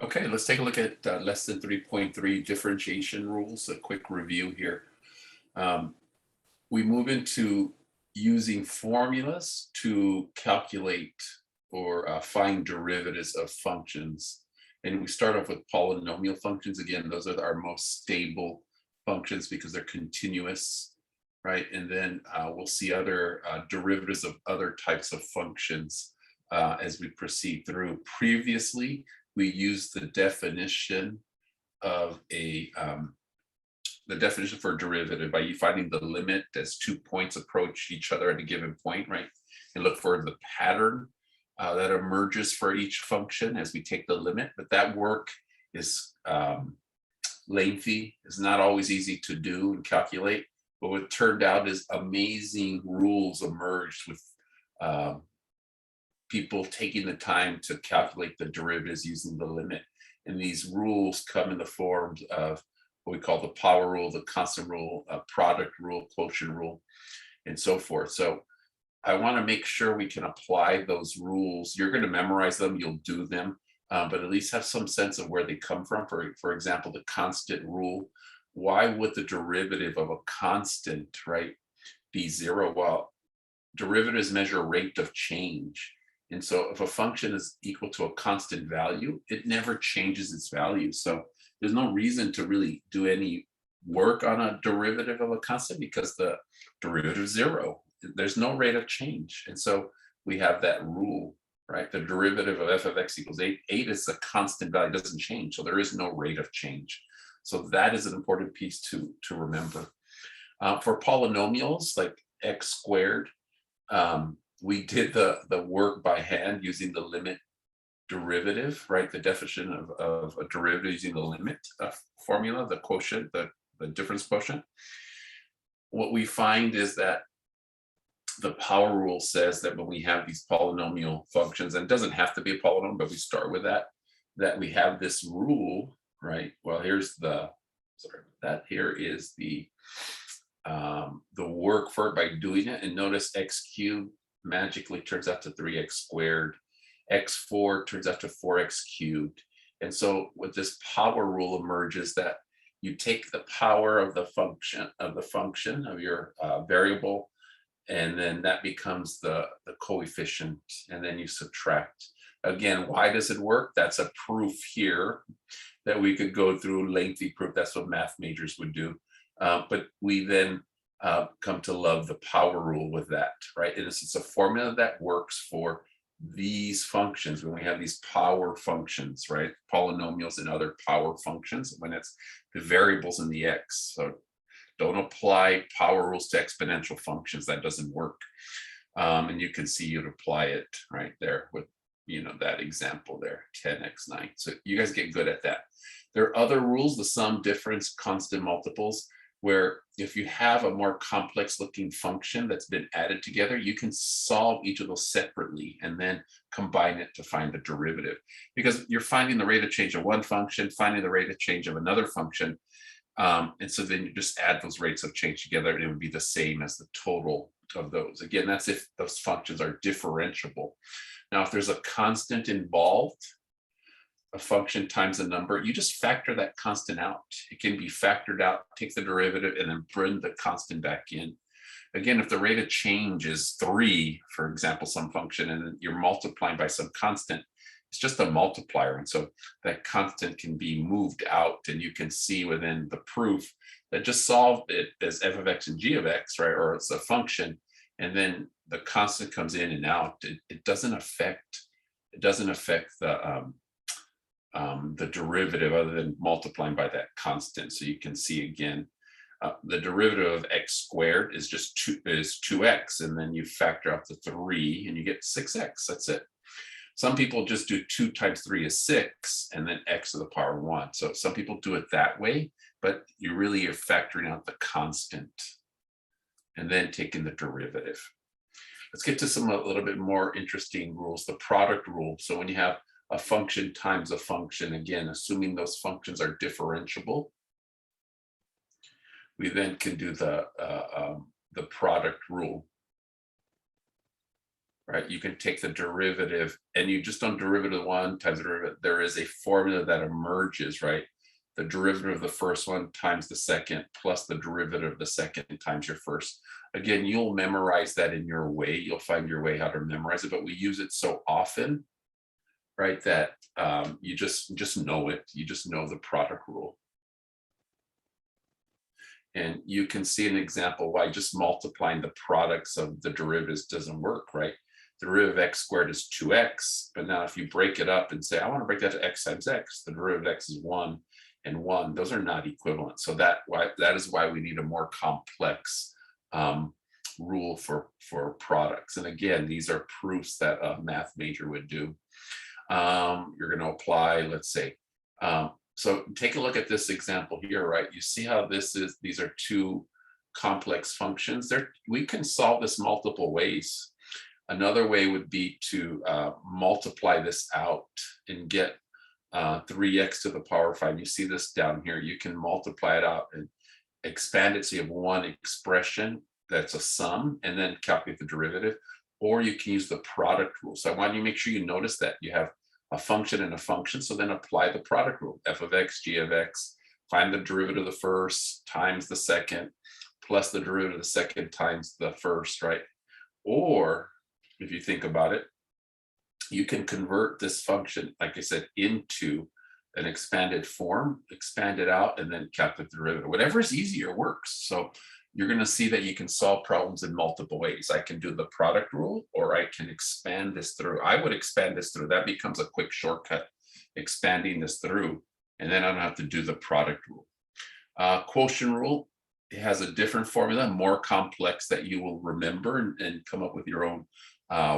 Okay, let's take a look at less than 3.3 differentiation rules, a quick review here. Um, we move into using formulas to calculate or find derivatives of functions. And we start off with polynomial functions. Again, those are our most stable functions because they're continuous, right? And then we'll see other derivatives of other types of functions as we proceed through. Previously, we used of a the definition for a derivative by you finding the limit as 2 points approach each other at a given point, right? And look for the pattern that emerges for each function as we take the limit. But that work is lengthy, is not always easy to do and calculate. But what turned out is amazing rules emerged with people taking the time to calculate the derivatives using the limit. And these rules come in the forms of what we call the power rule, the constant rule, product rule, quotient rule, and so forth. So I want to make sure we can apply those rules. You're going to memorize them, you'll do them, but at least have some sense of where they come from. For example, the constant rule. Why would the derivative of a constant, right, be zero? Well, derivatives measure rate of change. And so if a function is equal to a constant value, it never changes its value. So there's no reason to really do any work on a derivative of a constant because the derivative is zero. There's no rate of change. And so we have that rule, right? The derivative of f of x equals 8. 8 is a constant value, doesn't change. So there is no rate of change. So that is an important piece to remember. For polynomials like x squared, we did the work by hand using the limit derivative, right? The definition of a derivative using the limit formula, the quotient, the difference quotient. What we find is that the power rule says that when we have these polynomial functions, and it doesn't have to be a polynomial, but we start with that we have this rule, right? Well, here's that here is the work for it by doing it. And notice x cubed magically turns out to 3x squared. X4 turns out to 4x cubed. And so with this power rule emerges that you take the power of the function of your variable, and then that becomes the coefficient, and then you subtract. Again, why does it work? That's a proof here that we could go through, lengthy proof. That's what math majors would do. But we then come to love the power rule with that, right? It's a formula that works for these functions when we have these power functions, right? Polynomials and other power functions when it's the variables in the x. So don't apply power rules to exponential functions. That doesn't work. And you can see you'd apply it right there with that example there, 10x9. So you guys get good at that. There are other rules, the sum, difference, constant multiples, where if you have a more complex looking function that's been added together, you can solve each of those separately and then combine it to find the derivative. Because you're finding the rate of change of one function, finding the rate of change of another function. And so then you just add those rates of change together and it would be the same as the total of those. Again, that's if those functions are differentiable. Now, if there's a constant involved, a function times a number, you just factor that constant out. It can be factored out, take the derivative, and then bring the constant back in. Again, if the rate of change is 3, for example, some function, and you're multiplying by some constant, it's just a multiplier. And so that constant can be moved out, and you can see within the proof that just solve it as f of x and g of x, right? Or it's a function, and then the constant comes in and out. It doesn't affect the derivative other than multiplying by that constant. So you can see again, the derivative of x squared is just 2x, and then you factor out the 3 and you get 6x. That's it. Some people just do 2 times 3 is 6 and then x to the power 1. So some people do it that way, but you're factoring out the constant and then taking the derivative. Let's get to a little bit more interesting rules. The product rule. So when you have a function times a function, again, assuming those functions are differentiable, we then can do the product rule. right? You can take the derivative and you just don't derivative one times the derivative. There is a formula that emerges, right? The derivative of the first one times the second plus the derivative of the second times your first. Again, you'll memorize that in your way. You'll find your way how to memorize it, but we use it so often, right, that you just know it. You just know the product rule. And you can see an example why just multiplying the products of the derivatives doesn't work, right? The derivative of x squared is 2x, but now if you break it up and say, I want to break that to x times x, the derivative of x is 1 and 1. Those are not equivalent. So that is why we need a more complex rule for products. And again, these are proofs that a math major would do. You're going to apply, let's say, so take a look at this example here, right? You see how these are two complex functions. We can solve this multiple ways. Another way would be to multiply this out and get 3x to the power 5. You see this down here. You can multiply it out and expand it so you have one expression that's a sum and then calculate the derivative, or you can use the product rule. So I want you to make sure you notice that you have a function and a function, so then apply the product rule, f of x, g of x, find the derivative of the first times the second, plus the derivative of the second times the first, right? Or if you think about it, you can convert this function, like I said, into an expanded form, expand it out, and then calculate the derivative. Whatever is easier works. So you're going to see that you can solve problems in multiple ways. I can do the product rule, or I can expand this through. I would expand this through. That becomes a quick shortcut, expanding this through, and then I don't have to do the product rule. Quotient rule, it has a different formula, more complex, that you will remember and come up with your own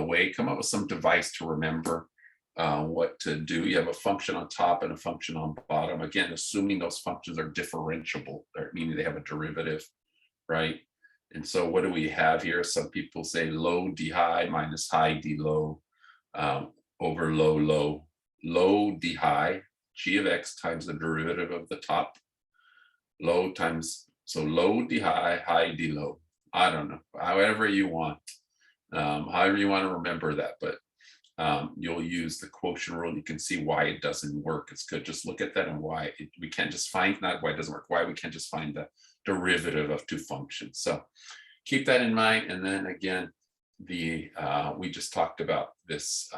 way. Come up with some device to remember what to do. You have a function on top and a function on bottom. Again, assuming those functions are differentiable, meaning they have a derivative, right? And so what do we have here? Some people say low d high minus high d low over low low. Low d high, g of x times the derivative of the top. Low times, so low d high d low. I don't know, however you want. However you want to remember that, but you'll use the quotient rule. You can see why it doesn't work. It's good. Just look at that and why we can't just find, not why it doesn't work, why we can't just find the derivative of two functions. So keep that in mind. And then again, we just talked about this.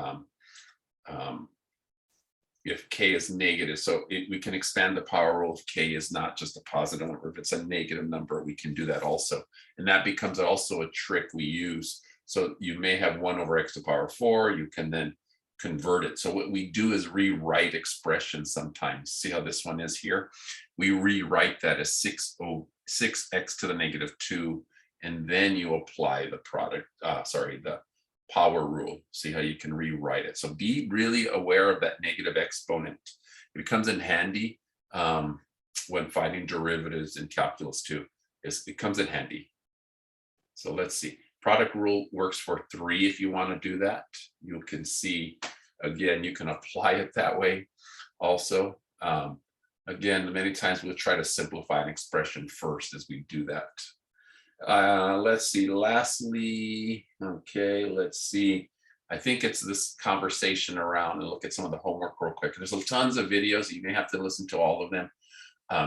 If k is negative, so we can expand the power rule if k is not just a positive number. If it's a negative number, we can do that also. And that becomes also a trick we use. So you may have 1 over x to the power 4. You can then convert it. So what we do is rewrite expressions sometimes. See how this one is here? We rewrite that as 6x to the negative 2, and then you apply the the power rule. See how you can rewrite it. So be really aware of that negative exponent. It comes in handy when finding derivatives in calculus too. It comes in handy. So let's see. Product rule works for 3 if you want to do that. You can see, again, you can apply it that way also. Again, many times we'll try to simplify an expression first as we do that. Let's see, lastly, okay, let's see. I think it's this conversation around, and look at some of the homework real quick. There's tons of videos. You may have to listen to all of them.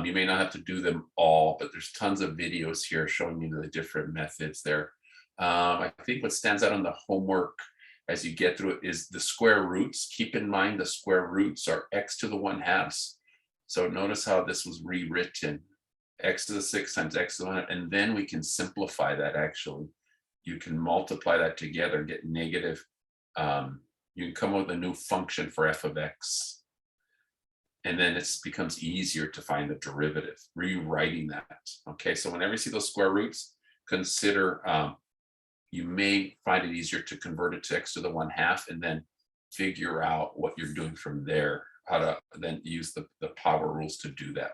You may not have to do them all, but there's tons of videos here showing you the different methods there. I think what stands out on the homework as you get through it is the square roots. Keep in mind the square roots are x to the 1/2. So notice how this was rewritten, x to the 6 times x to the 1/2, and then we can simplify that actually. You can multiply that together, get negative. You can come up with a new function for f of x. And then it becomes easier to find the derivative, rewriting that. Okay, so whenever you see those square roots, consider you may find it easier to convert it to x to the 1/2 and then figure out what you're doing from there, how to then use the power rules to do that.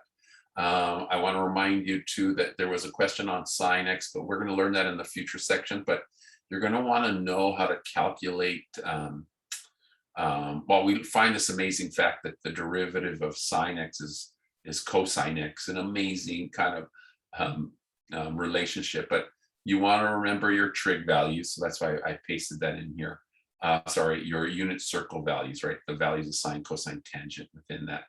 I want to remind you too that there was a question on sine x, but we're going to learn that in the future section. But you're going to want to know how to calculate. Well, we find this amazing fact that the derivative of sine x is cosine x, an amazing kind of relationship. But you want to remember your trig values, so that's why I pasted that in here. your unit circle values, right? The values of sine, cosine, tangent within that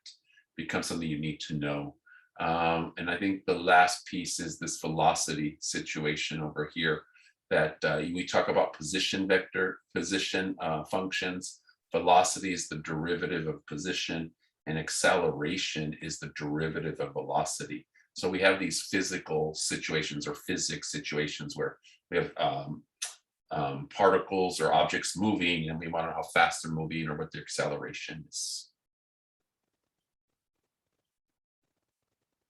becomes something you need to know. And I think the last piece is this velocity situation over here that we talk about position functions. Velocity is the derivative of position, and acceleration is the derivative of velocity. So we have these physical situations or physics situations where we have particles or objects moving, and we want to know how fast they're moving or what their acceleration is.